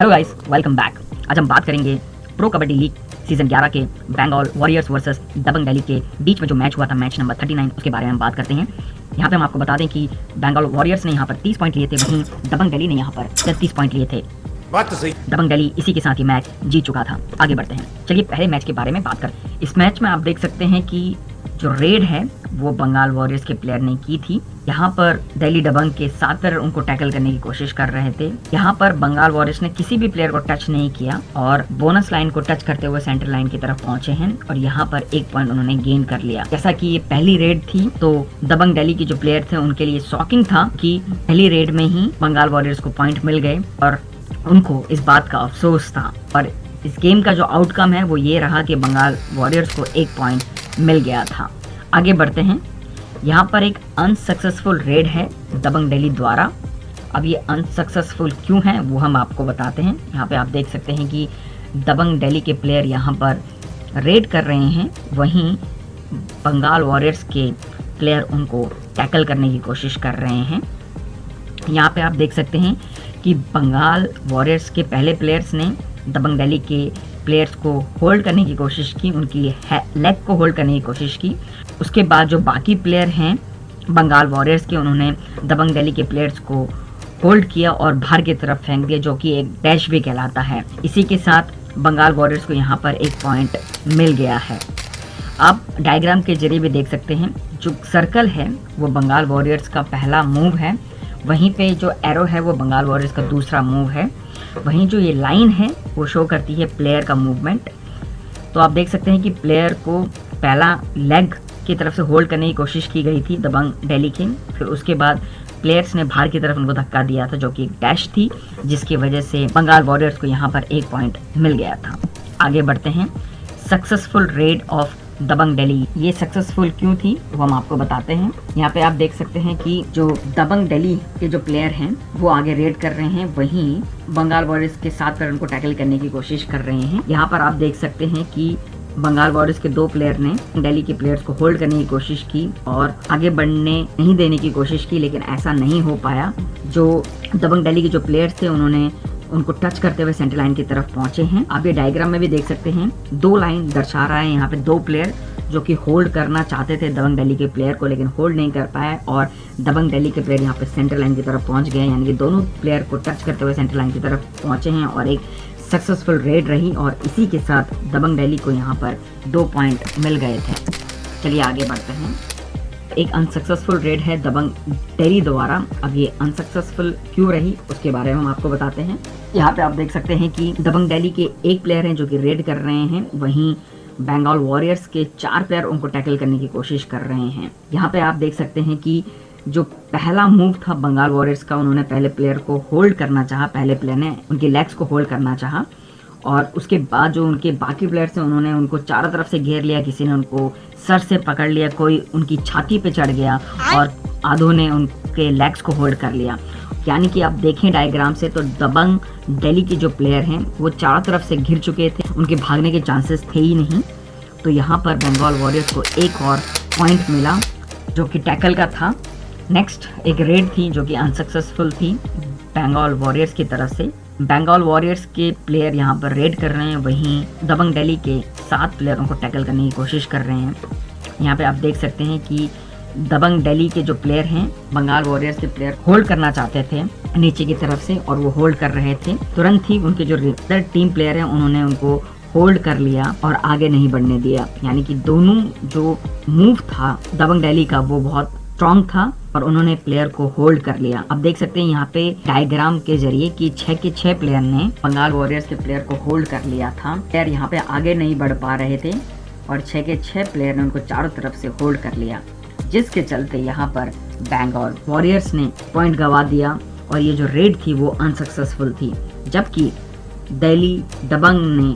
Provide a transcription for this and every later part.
Hello guys, welcome back. आज हम बात करेंगे प्रो कबड्डी लीग सीजन 11 के बंगाल वॉरियर्स वर्सेस दबंग दिल्ली के बीच में जो मैच हुआ था, मैच नंबर 39, उसके बारे में हम बात करते हैं। यहाँ पे हम आपको बता दें कि बंगाल वॉरियर्स ने यहाँ पर 30 पॉइंट लिए थे, वहीं दबंग दिल्ली ने यहाँ पर 33 पॉइंट लिए थे। बात तो सही। दबंग दिल्ली इसी के साथ ही मैच जीत चुका था। आगे बढ़ते हैं, चलिए पहले मैच के बारे में बात कर। इस मैच में आप देख सकते हैं कि जो रेड है वो बंगाल वॉरियर्स के प्लेयर ने की थी। यहाँ पर दिल्ली दबंग के 7 प्लेयर उनको टैकल करने की कोशिश कर रहे थे। यहाँ पर बंगाल वॉरियर्स ने किसी भी प्लेयर को टच नहीं किया और बोनस लाइन को टच करते हुए सेंटर लाइन की तरफ पहुंचे हैं और यहाँ पर 1 पॉइंट उन्होंने गेन कर लिया। जैसा कि ये पहली रेड थी तो दबंग दिल्ली के जो प्लेयर थे उनके लिए शॉकिंग था कि पहली रेड में ही बंगाल वॉरियर्स को पॉइंट मिल गए और उनको इस बात का अफसोस था। और इस गेम का जो आउटकम है वो ये रहा कि बंगाल वॉरियर्स को 1 पॉइंट मिल गया था। आगे बढ़ते हैं, यहाँ पर एक अनसक्सेसफुल रेड है दबंग दिल्ली द्वारा। अब ये अनसक्सेसफुल क्यों है वो हम आपको बताते हैं। यहाँ पे आप देख सकते हैं कि दबंग दिल्ली के प्लेयर यहाँ पर रेड कर रहे हैं, वहीं बंगाल वॉरियर्स के प्लेयर उनको टैकल करने की कोशिश कर रहे हैं। यहाँ पे आप देख सकते हैं कि बंगाल वॉरियर्स के पहले प्लेयर्स ने दबंग दिल्ली के प्लेयर्स को होल्ड करने की कोशिश की, उनकी लेग को होल्ड करने की कोशिश की। उसके बाद जो बाकी प्लेयर हैं बंगाल वॉरियर्स के, उन्होंने दबंग दिल्ली के प्लेयर्स को होल्ड किया और बाहर की तरफ फेंक दिया, जो कि एक डैश भी कहलाता है। इसी के साथ बंगाल वॉरियर्स को यहाँ पर 1 पॉइंट मिल गया है। आप डायग्राम के जरिए भी देख सकते हैं, जो सर्कल है वो बंगाल वॉरियर्स का पहला मूव है, वहीं पे जो एरो है वो बंगाल वॉरियर्स का दूसरा मूव है, वहीं जो ये लाइन है वो शो करती है प्लेयर का मूवमेंट। तो आप देख सकते हैं कि प्लेयर को पहला लेग की तरफ से होल्ड करने की कोशिश की गई थी दबंग दिल्ली की, फिर उसके बाद प्लेयर्स ने बाहर की तरफ उनको धक्का दिया था, जो कि एक डैश थी, जिसकी वजह से बंगाल वॉरियर्स को यहाँ पर 1 पॉइंट मिल गया था। आगे बढ़ते हैं, सक्सेसफुल रेड ऑफ दबंग दिल्ली। ये सक्सेसफुल क्यों थी वो हम आपको बताते हैं। यहाँ पे आप देख सकते हैं कि जो दबंग दिल्ली के जो प्लेयर हैं वो आगे रेड कर रहे हैं, वहीं बंगाल वॉरियर्स के 7 प्लेयर उनको टैकल करने की कोशिश कर रहे हैं। यहाँ पर आप देख सकते हैं कि बंगाल वॉरियर्स के 2 प्लेयर ने दिल्ली के प्लेयर्स को होल्ड करने की कोशिश की और आगे बढ़ने नहीं देने की कोशिश की, लेकिन ऐसा नहीं हो पाया। जो दबंग दिल्ली के जो प्लेयर्स थे उन्होंने उनको टच करते हुए सेंटर लाइन की तरफ पहुंचे हैं। आप ये डायग्राम में भी देख सकते हैं, 2 लाइन दर्शा रहा है। यहाँ पे 2 प्लेयर जो कि होल्ड करना चाहते थे दबंग दिल्ली के प्लेयर को, लेकिन होल्ड नहीं कर पाए और दबंग दिल्ली के प्लेयर यहाँ पे सेंटर लाइन की तरफ पहुंच गए, यानी कि दोनों प्लेयर को टच करते हुए सेंटर लाइन की तरफ पहुंचे हैं और एक सक्सेसफुल रेड रही और इसी के साथ दबंग दिल्ली को यहाँ पर 2 पॉइंट मिल गए थे। चलिए आगे बढ़ते हैं। एक अनसक्सेसफुल रेड है दबंग दिल्ली द्वारा। अब ये अनसक्सेसफुल क्यों रही उसके बारे में हम आपको बताते हैं। यहाँ पे आप देख सकते हैं कि दबंग दिल्ली के 1 प्लेयर हैं जो कि रेड कर रहे हैं, वहीं बंगाल वॉरियर्स के 4 प्लेयर उनको टैकल करने की कोशिश कर रहे हैं। यहाँ पे आप देख सकते हैं कि जो पहला मूव था बंगाल वॉरियर्स का, उन्होंने पहले प्लेयर को होल्ड करना चाहा, पहले प्लेयर ने उनकी लेग्स को होल्ड करना चाहा और उसके बाद जो उनके बाकी प्लेयर्स हैं उन्होंने उनको चारों तरफ से घेर लिया। किसी ने उनको सर से पकड़ लिया, कोई उनकी छाती पे चढ़ गया और आधों ने उनके लेग्स को होल्ड कर लिया। यानी कि आप देखें डायग्राम से तो दबंग दिल्ली के जो प्लेयर हैं वो चारों तरफ से घिर चुके थे, उनके भागने के चांसेस थे ही नहीं। तो यहाँ पर बंगाल वॉरियर्स को 1 और पॉइंट मिला जो कि टैकल का था। नेक्स्ट एक रेड थी जो कि अनसक्सेसफुल थी बंगाल वॉरियर्स की तरफ से। बंगाल वॉरियर्स के प्लेयर यहाँ पर रेड कर रहे हैं, वहीं दबंग दिल्ली के 7 प्लेयरों को टैकल करने की कोशिश कर रहे हैं। यहाँ पे आप देख सकते हैं कि दबंग दिल्ली के जो प्लेयर हैं बंगाल वॉरियर्स के प्लेयर होल्ड करना चाहते थे नीचे की तरफ से और वो होल्ड कर रहे थे। तुरंत ही उनके जो रेड टीम प्लेयर हैं उन्होंने उनको होल्ड कर लिया और आगे नहीं बढ़ने दिया। यानी कि दोनों जो मूव था दबंग दिल्ली का वो बहुत स्ट्रॉन्ग था और उन्होंने प्लेयर को होल्ड कर लिया। अब देख सकते हैं यहाँ पे डायग्राम के जरिए कि 6 के 6 प्लेयर ने बंगाल वॉरियर्स के प्लेयर को होल्ड कर लिया था। प्लेयर यहाँ पे आगे नहीं बढ़ पा रहे थे और 6 के 6 प्लेयर ने उनको चारों तरफ से होल्ड कर लिया, जिसके चलते यहाँ पर बंगाल वॉरियर्स ने पॉइंट गंवा दिया और ये जो रेड थी वो अनसक्सेसफुल थी, जबकि दिल्ली दबंग ने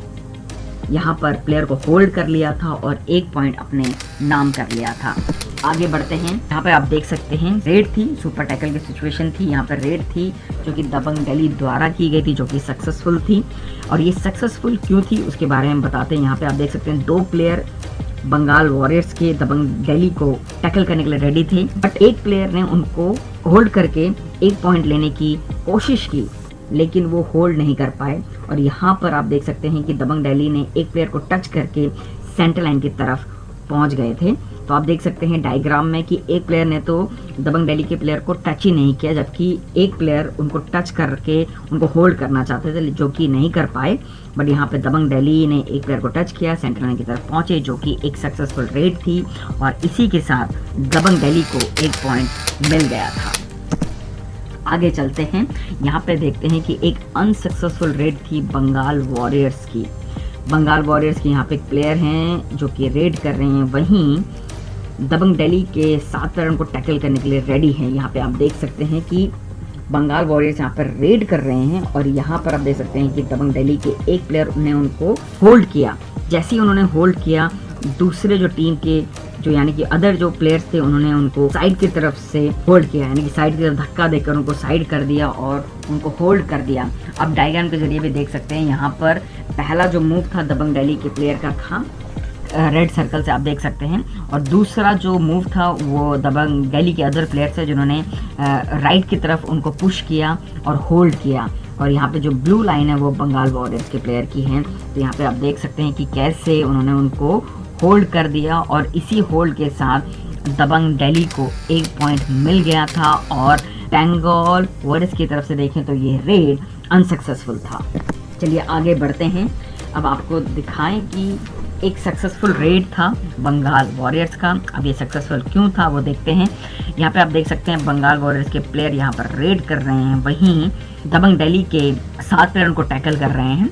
यहाँ पर प्लेयर को होल्ड कर लिया था और 1 पॉइंट अपने नाम कर लिया था। आगे बढ़ते हैं, यहाँ पे आप देख सकते हैं रेड थी, सुपर टैकल की सिचुएशन थी। यहाँ पर रेड थी जो कि दबंग दिल्ली द्वारा की गई थी, जो कि सक्सेसफुल थी। और ये सक्सेसफुल क्यों थी उसके बारे में बताते हैं। यहाँ पे आप देख सकते हैं 2 प्लेयर बंगाल वॉरियर्स के दबंग दिल्ली को टैकल करने के लिए रेडी थे, बट 1 प्लेयर ने उनको होल्ड करके 1 पॉइंट लेने की कोशिश की, लेकिन वो होल्ड नहीं कर पाए। और यहाँ पर आप देख सकते हैं कि दबंग दिल्ली ने एक प्लेयर को टच करके सेंटर लाइन की तरफ पहुंच गए थे। तो आप देख सकते हैं डायग्राम में कि एक प्लेयर ने तो दबंग दिल्ली के प्लेयर को टच ही नहीं किया, जबकि एक प्लेयर उनको टच करके उनको होल्ड करना चाहते थे, जो कि नहीं कर पाए। बट यहाँ पे दबंग दिल्ली ने एक प्लेयर को टच किया, सेंटर लाइन की तरफ पहुंचे, जो कि एक सक्सेसफुल रेड थी। और इसी के साथ दबंग दिल्ली को 1 पॉइंट मिल गया था। आगे चलते हैं, यहाँ पे देखते हैं कि एक अनसक्सेसफुल रेड थी बंगाल वॉरियर्स की। बंगाल वॉरियर्स के यहाँ पे एक प्लेयर हैं जो कि रेड कर रहे हैं, वहीं दबंग दिल्ली के 7 प्लेयरों को टैकल करने के लिए रेडी हैं। यहाँ पे आप देख सकते हैं कि बंगाल वॉरियर्स यहाँ पर रेड कर रहे हैं और यहाँ पर आप देख सकते हैं कि दबंग दिल्ली के एक प्लेयर ने उनको होल्ड किया। जैसे ही उन्होंने होल्ड किया, दूसरे जो टीम के जो यानी कि अदर जो प्लेयर्स थे उन्होंने उनको साइड की तरफ से होल्ड किया, यानी कि साइड की तरफ धक्का देकर उनको साइड कर दिया और उनको होल्ड कर दिया। अब डायग्राम के जरिए भी देख सकते हैं, यहाँ पर पहला जो मूव था दबंग दिल्ली के प्लेयर का था, रेड सर्कल से आप देख सकते हैं, और दूसरा जो मूव था वो दबंग दिल्ली के अदर प्लेयर्स है जिन्होंने राइट की तरफ उनको पुश किया और होल्ड किया। और यहाँ पे जो ब्लू लाइन है वो बंगाल वॉरियर्स के प्लेयर की है। तो यहाँ पे आप देख सकते हैं कि कैसे उन्होंने उनको होल्ड कर दिया और इसी होल्ड के साथ दबंग दिल्ली को 1 पॉइंट मिल गया था। और बंगाल वॉरियर्स की तरफ से देखें तो ये रेड अनसक्सेसफुल था। चलिए आगे बढ़ते हैं, अब आपको दिखाएं कि एक सक्सेसफुल रेड था बंगाल वॉरियर्स का। अब ये सक्सेसफुल क्यों था वो देखते हैं। यहाँ पे आप देख सकते हैं बंगाल वॉरियर्स के प्लेयर यहाँ पर रेड कर रहे हैं, वहीं दबंग दिल्ली के 7 प्लेयरों को टैकल कर रहे हैं।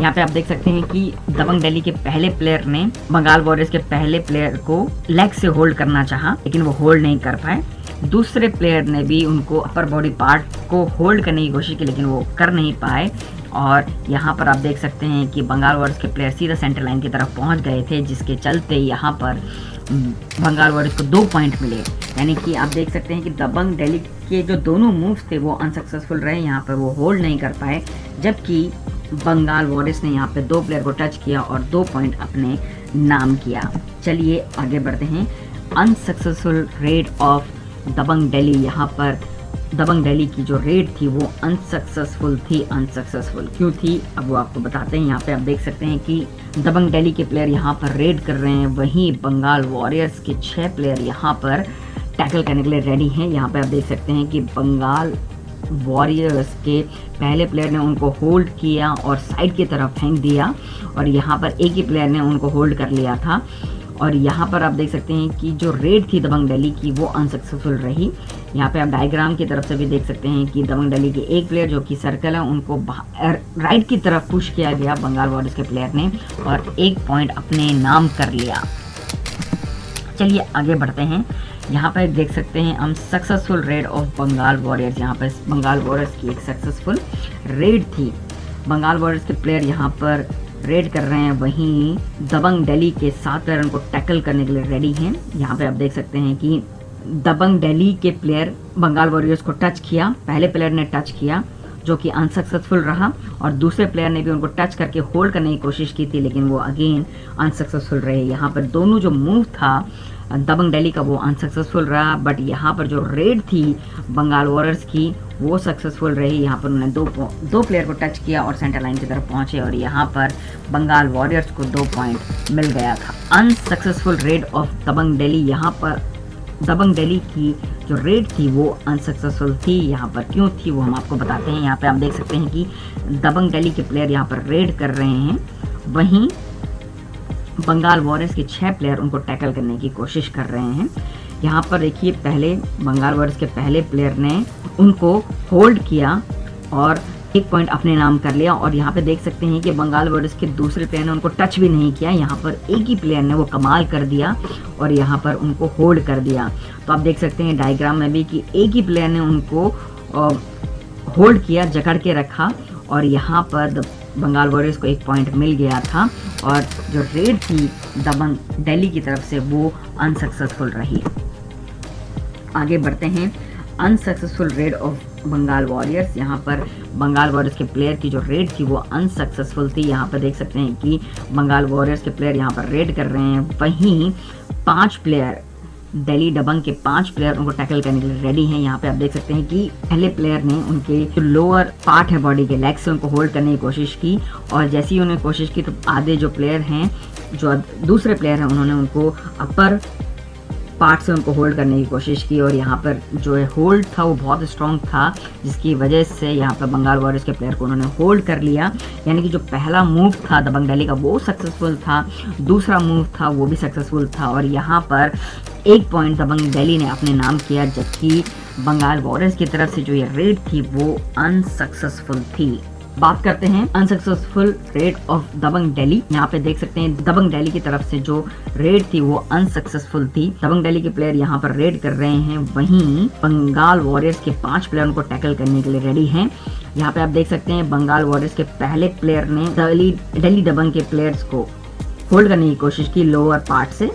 यहाँ पे आप देख सकते हैं कि दबंग दिल्ली के पहले प्लेयर ने बंगाल वॉरियर्स के पहले प्लेयर को लेग से होल्ड करना चाहा, लेकिन वो होल्ड नहीं कर पाए। दूसरे प्लेयर ने भी उनको अपर बॉडी पार्ट को होल्ड करने की कोशिश की, लेकिन वो कर नहीं पाए। और यहाँ पर आप देख सकते हैं कि बंगाल वॉरियर्स के प्लेयर सीधा सेंटर लाइन की तरफ पहुँच गए थे, जिसके चलते यहाँ पर बंगाल वॉरियर्स को 2 पॉइंट मिले। यानी कि आप देख सकते हैं कि दबंग दिल्ली के जो दोनों मूव्स थे वो अनसक्सेसफुल रहे, यहाँ पर वो होल्ड नहीं कर पाए, जबकि बंगाल वॉरियर्स ने यहाँ पे 2 प्लेयर को टच किया और 2 पॉइंट अपने नाम किया। चलिए आगे बढ़ते हैं। अनसक्सेसफुल रेड ऑफ दबंग दिल्ली, यहाँ पर दबंग दिल्ली की जो रेड थी वो अनसक्सेसफुल थी। अनसक्सेसफुल क्यों थी अब वो आपको बताते हैं। यहाँ पे आप देख सकते हैं कि दबंग दिल्ली के प्लेयर यहाँ पर रेड कर रहे हैं, वहीं बंगाल वॉरियर्स के 6 प्लेयर यहाँ पर टैकल करने के लिए रेडी हैं। यहाँ पे आप देख सकते हैं कि बंगाल वॉरियर्स के पहले प्लेयर ने उनको होल्ड किया और साइड की तरफ फेंक दिया, और यहाँ पर एक ही प्लेयर ने उनको होल्ड कर लिया था। और यहाँ पर आप देख सकते हैं कि जो रेड थी दबंग दिल्ली की वो अनसक्सेसफुल रही। यहाँ पे आप डायग्राम की तरफ से भी देख सकते हैं कि दबंग दिल्ली के एक प्लेयर जो कि सर्कल है उनको राइट की तरफ पुश किया गया बंगाल वॉरियर्स के प्लेयर ने, और 1 पॉइंट अपने नाम कर लिया। चलिए आगे बढ़ते हैं। यहाँ पर देख सकते हैं हम successful raid of Bengal Warriors. यहाँ पर बंगाल वॉरियर्स की एक सक्सेसफुल रेड थी। बंगाल वॉरियर्स के प्लेयर यहाँ पर रेड कर रहे हैं, वहीं दबंग दिल्ली के 7 प्लेयरों को टैकल करने के लिए रेडी हैं। यहाँ पे आप देख सकते हैं कि दबंग दिल्ली के प्लेयर बंगाल वॉरियर्स को टच किया, पहले प्लेयर ने टच किया जो कि अनसक्सेसफुल रहा, और दूसरे प्लेयर ने भी उनको टच करके होल्ड करने की कोशिश की थी, लेकिन वो अगेन अनसक्सेसफुल रहे। यहाँ पर दोनों जो मूव था दबंग दिल्ली का वो अनसक्सेसफुल रहा, बट यहाँ पर जो रेड थी बंगाल वॉरियर्स की वो सक्सेसफुल रही। यहाँ पर उन्होंने दो प्लेयर को टच किया और सेंटर लाइन की तरफ पहुंचे, और यहाँ पर बंगाल वॉरियर्स को 2 पॉइंट मिल गया था। अनसक्सेसफुल रेड ऑफ दबंग दिल्ली, यहाँ पर दबंग दिल्ली की जो रेड थी वो अनसक्सेसफुल थी। यहाँ पर क्यों थी वो हम आपको बताते हैं। यहाँ पे आप देख सकते हैं कि दबंग दिल्ली के प्लेयर यहाँ पर रेड कर रहे हैं, वहीं बंगाल वॉरियर्स के 6 प्लेयर उनको टैकल करने की कोशिश कर रहे हैं। यहाँ पर देखिए पहले बंगाल वॉरियर्स के पहले प्लेयर ने उनको होल्ड किया और 1 पॉइंट अपने नाम कर लिया, और यहाँ पे देख सकते हैं कि बंगाल वॉरियर्स के दूसरे प्लेयर ने उनको टच भी नहीं किया। यहाँ पर एक ही प्लेयर ने वो कमाल कर दिया और यहाँ पर उनको होल्ड कर दिया। तो आप देख सकते हैं डायग्राम में भी कि एक ही प्लेयर ने उनको होल्ड किया, जकड़ के रखा, और यहाँ पर बंगाल वॉरियर्स को 1 पॉइंट मिल गया था, और जो रेड थी दबंग दिल्ली की तरफ से वो अनसक्सेसफुल रही। आगे बढ़ते हैं। Unsuccessful raid of Bengal Warriors, यहाँ पर बंगाल वॉरियर्स के प्लेयर की जो रेड थी वो अनसक्सेसफुल थी। यहाँ पर देख सकते हैं कि बंगाल वॉरियर्स के प्लेयर यहाँ पर रेड कर रहे हैं, वहीं 5 प्लेयर दिल्ली दबंग के 5 प्लेयर उनको टैकल करने के लिए रेडी हैं। यहाँ पे आप देख सकते हैं कि पहले प्लेयर ने उनके जो लोअर पार्ट है बॉडी के, लेग से उनको होल्ड करने की कोशिश की, और जैसे ही उन्होंने कोशिश की तो आधे जो प्लेयर हैं, जो दूसरे प्लेयर हैं, उन्होंने उनको अपर पार्ट से उनको होल्ड करने की कोशिश की, और यहाँ पर जो है होल्ड था वो बहुत स्ट्रॉन्ग था, जिसकी वजह से यहाँ पर बंगाल वॉरियर्स के प्लेयर को उन्होंने होल्ड कर लिया। यानी कि जो पहला मूव था दबंग दिल्ली का वो सक्सेसफुल था, दूसरा मूव था वो भी सक्सेसफुल था, और यहाँ पर 1 पॉइंट दबंग दिल्ली ने अपने नाम किया, जबकि बंगाल वॉरियर्स की तरफ से जो ये रेड थी वो अनसक्सेसफुल थी। बात करते हैं अनसक्सेसफुल रेड ऑफ दबंग दिल्ली। यहाँ पे देख सकते हैं दबंग दिल्ली की तरफ से जो रेड थी वो अनसक्सेसफुल थी। दबंग दिल्ली के प्लेयर यहाँ पर रेड कर रहे हैं, वहीं बंगाल वॉरियर्स के 5 प्लेयर उनको टैकल करने के लिए रेडी हैं। यहाँ पे आप देख सकते हैं बंगाल वॉरियर्स के पहले प्लेयर ने दिल्ली दबंग के प्लेयर्स को होल्ड करने की कोशिश की लोअर पार्ट से,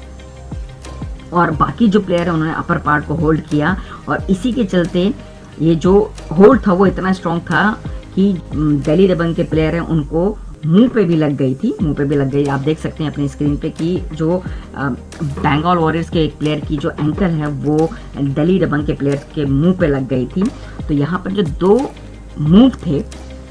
और बाकी जो प्लेयर है उन्होंने अपर पार्ट को होल्ड किया, और इसी के चलते ये जो होल्ड था वो इतना स्ट्रॉन्ग था कि दिल्ली दबंग के प्लेयर हैं उनको मुंह पे भी लग गई थी, मुंह पे भी लग गई। आप देख सकते हैं अपनी स्क्रीन पे कि जो बंगाल वॉरियर्स के एक प्लेयर की जो एंकल है वो दिल्ली दबंग के प्लेयर्स के मुंह पे लग गई थी। तो यहाँ पर जो 2 मूव थे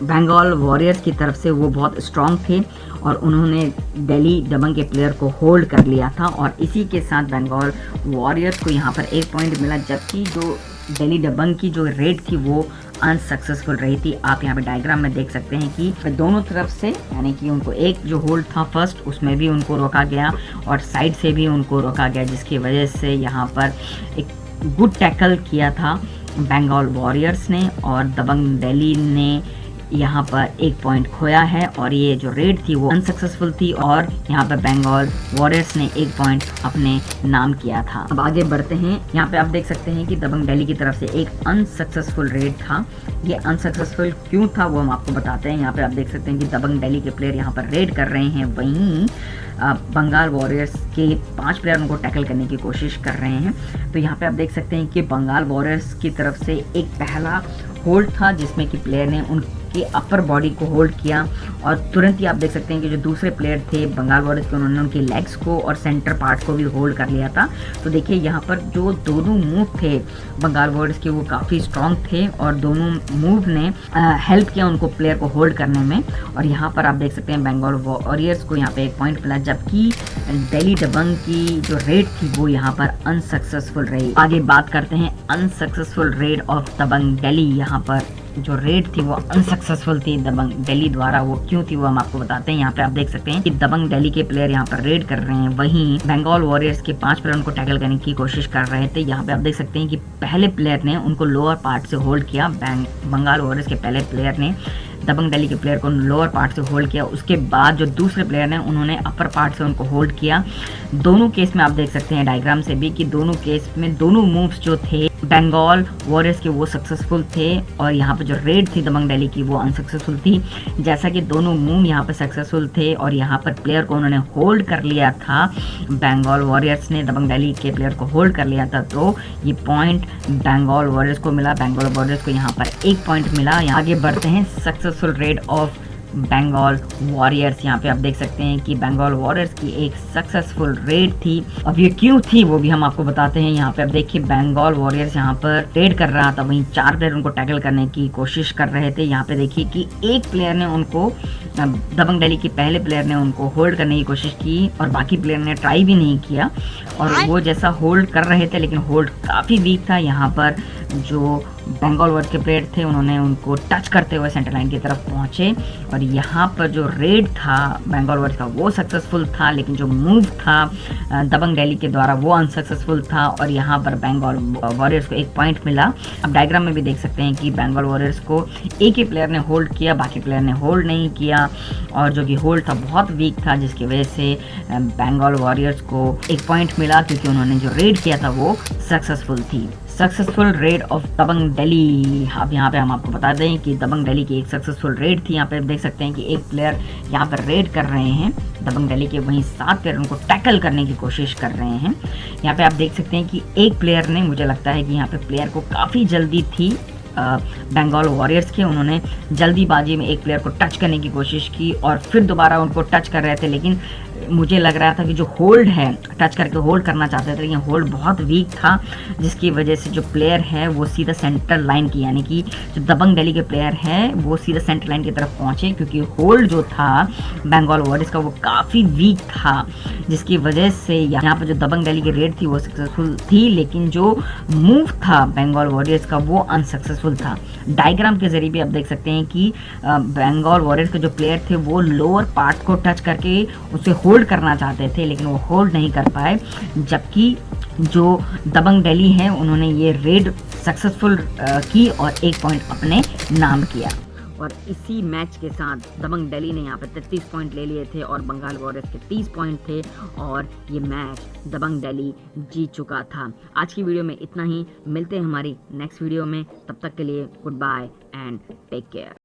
बंगाल वॉरियर्स की तरफ से वो बहुत स्ट्रॉन्ग थे, और उन्होंने दिल्ली दबंग के प्लेयर को होल्ड कर लिया था, और इसी के साथ बंगाल वॉरियर्स को यहाँ पर 1 पॉइंट मिला, जबकि जो दिल्ली दबंग की जो रेड थी वो अनसक्सेसफुल रही थी। आप यहाँ पे डायग्राम में देख सकते हैं कि दोनों तरफ से, यानी कि उनको एक जो होल्ड था फर्स्ट उसमें भी उनको रोका गया, और साइड से भी उनको रोका गया, जिसकी वजह से यहाँ पर एक गुड टैकल किया था बंगाल वॉरियर्स ने, और दबंग दिल्ली ने यहाँ पर 1 पॉइंट खोया है, और ये जो रेड थी वो अनसक्सेसफुल थी, और यहाँ पर बंगाल वॉरियर्स ने 1 पॉइंट अपने नाम किया था। अब आगे बढ़ते हैं। यहाँ पे आप देख सकते हैं कि दबंग दिल्ली की तरफ से एक अनसक्सेसफुल रेड था। ये अनसक्सेसफुल क्यों था वो हम आपको बताते हैं। यहाँ पे आप देख सकते हैं कि दबंग दिल्ली के प्लेयर यहाँ पर रेड कर रहे हैं, वहीं बंगाल वॉरियर्स के 5 प्लेयर उनको टैकल करने की कोशिश कर रहे हैं। तो यहाँ पे आप देख सकते हैं कि बंगाल वॉरियर्स की तरफ से एक पहला होल्ड था, जिसमें कि प्लेयर ने उनके अपर बॉडी को होल्ड किया, और तुरंत ही आप देख सकते हैं कि जो दूसरे प्लेयर थे बंगाल वॉरियर्स के, उन्होंने उनके लेग्स को और सेंटर पार्ट को भी होल्ड कर लिया था। तो देखिए यहाँ पर जो दोनों मूव थे बंगाल वॉरियर्स के वो काफ़ी स्ट्रॉन्ग थे, और दोनों मूव ने हेल्प किया उनको प्लेयर को होल्ड करने में, और यहाँ पर आप देख सकते हैं बंगाल वॉरियर्स को यहाँ पे 1 पॉइंट मिला, जबकि दिल्ली दबंग की जो रेड थी वो यहाँ पर अनसक्सेसफुल रही। आगे बात करते हैं अनसक्सेसफुल रेड ऑफ दबंग दिल्ली। यहाँ पर जो रेड थी वो अनसक्सेसफुल थी दबंग दिल्ली द्वारा। वो क्यों थी वो हम आपको बताते हैं। यहाँ पे आप देख सकते हैं कि दबंग दिल्ली के प्लेयर यहाँ पर रेड कर रहे हैं, वहीं बंगाल वॉरियर्स के 5 प्लेयर उनको टैकल करने की कोशिश कर रहे थे। यहाँ पे आप देख सकते हैं कि पहले प्लेयर ने उनको लोअर पार्ट से होल्ड किया, बंगाल वॉरियर्स के पहले प्लेयर ने दबंग दिल्ली के प्लेयर को लोअर पार्ट से होल्ड किया। उसके बाद जो दूसरे प्लेयर ने उन्होंने अपर पार्ट से उनको होल्ड किया। दोनों केस में आप देख सकते हैं डायग्राम से भी कि दोनों केस में दोनों मूव्स जो थे बंगाल वॉरियर्स के वो सक्सेसफुल थे, और यहाँ पे जो रेड थी दबंग दिल्ली की वो अनसक्सेसफुल थी। जैसा कि दोनों मूव यहाँ पे सक्सेसफुल थे और यहाँ पर प्लेयर को उन्होंने होल्ड कर लिया था, बंगाल वॉरियर्स ने दबंग दिल्ली के प्लेयर को होल्ड कर लिया था, तो ये पॉइंट बंगाल वॉरियर्स को मिला। बंगाल वॉरियर्स को यहाँ पर 1 पॉइंट मिला। आगे बढ़ते हैं successful raid of Bengal Warriors. यहाँ पे आप देख सकते हैं कि बंगाल वॉरियर्स की एक सक्सेसफुल रेड थी। अब ये क्यों थी वो भी हम आपको बताते हैं। यहाँ पे आप देखिए बंगाल वॉरियर्स यहाँ पर रेड कर रहा था, वहीं 4 प्लेयर उनको टैकल करने की कोशिश कर रहे थे। यहाँ पे देखिए कि एक प्लेयर ने उनको, दबंग दिल्ली के पहले प्लेयर ने उनको होल्ड करने की कोशिश की, और बाकी प्लेयर ने ट्राई भी नहीं किया, और वो जैसा होल्ड कर रहे थे लेकिन होल्ड काफ़ी वीक था। यहाँ पर जो बंगाल वॉरियर्स के प्लेयर थे उन्होंने उनको टच करते हुए सेंटर लाइन की तरफ पहुंचे, और यहाँ पर जो रेड था बंगाल वॉरियर्स का वो सक्सेसफुल था, लेकिन जो मूव था दबंग दिल्ली के द्वारा वो अनसक्सेसफुल था, और यहाँ पर बंगाल वॉरियर्स को 1 पॉइंट मिला। अब डायग्राम में भी देख सकते हैं कि बंगाल वॉरियर्स को एक ही प्लेयर ने होल्ड किया, बाकी प्लेयर ने होल्ड नहीं किया, और जो कि होल्ड था बहुत वीक था, जिसकी वजह से बंगाल वॉरियर्स को 1 पॉइंट मिला, क्योंकि उन्होंने जो रेड किया था वो सक्सेसफुल थी। सक्सेसफुल रेड ऑफ दबंग दिल्ली। अब यहाँ पे हम आपको बता दें कि दबंग दिल्ली की एक सक्सेसफुल रेड थी। यहाँ पे देख सकते हैं कि एक प्लेयर यहाँ पर रेड कर रहे हैं दबंग दिल्ली के, वहीं 7 प्लेयर उनको टैकल करने की कोशिश कर रहे हैं। यहाँ पे आप देख सकते हैं कि एक प्लेयर ने, मुझे लगता है कि यहाँ पे प्लेयर को काफ़ी जल्दी थी बंगाल वॉरियर्स के, उन्होंने जल्दीबाजी में एक प्लेयर को टच करने की कोशिश की और फिर दोबारा उनको टच कर रहे थे, लेकिन मुझे लग रहा था कि जो होल्ड है, टच करके होल्ड करना चाहते थे, लेकिन होल्ड बहुत वीक था, जिसकी वजह से जो प्लेयर है वो सीधा सेंटर लाइन की, यानी कि जो दबंग दिल्ली के प्लेयर हैं वो सीधा सेंटर लाइन की तरफ पहुंचे, क्योंकि होल्ड जो था बंगाल वॉरियर्स का वो काफ़ी वीक था, जिसकी वजह से यहाँ पर जो दबंग दिल्ली की रेड थी वो सक्सेसफुल थी, लेकिन जो मूव था बंगाल वॉरियर्स का वो अनसक्सेसफुल था। डायग्राम के जरिए भी आप देख सकते हैं कि बंगाल वॉरियर्स के जो प्लेयर थे वो लोअर पार्ट को टच करके उसे होल्ड करना चाहते थे, लेकिन वो होल्ड नहीं कर पाए, जबकि जो दबंग दिल्ली है उन्होंने ये रेड सक्सेसफुल की और 1 पॉइंट अपने नाम किया। और इसी मैच के साथ दबंग दिल्ली ने यहाँ पर 33 पॉइंट ले लिए थे और बंगाल वॉरियर्स के 30 पॉइंट थे, और ये मैच दबंग दिल्ली जीत चुका था। आज की वीडियो में इतना ही, मिलते हैं हमारी नेक्स्ट वीडियो में, तब तक के लिए good bye and take care.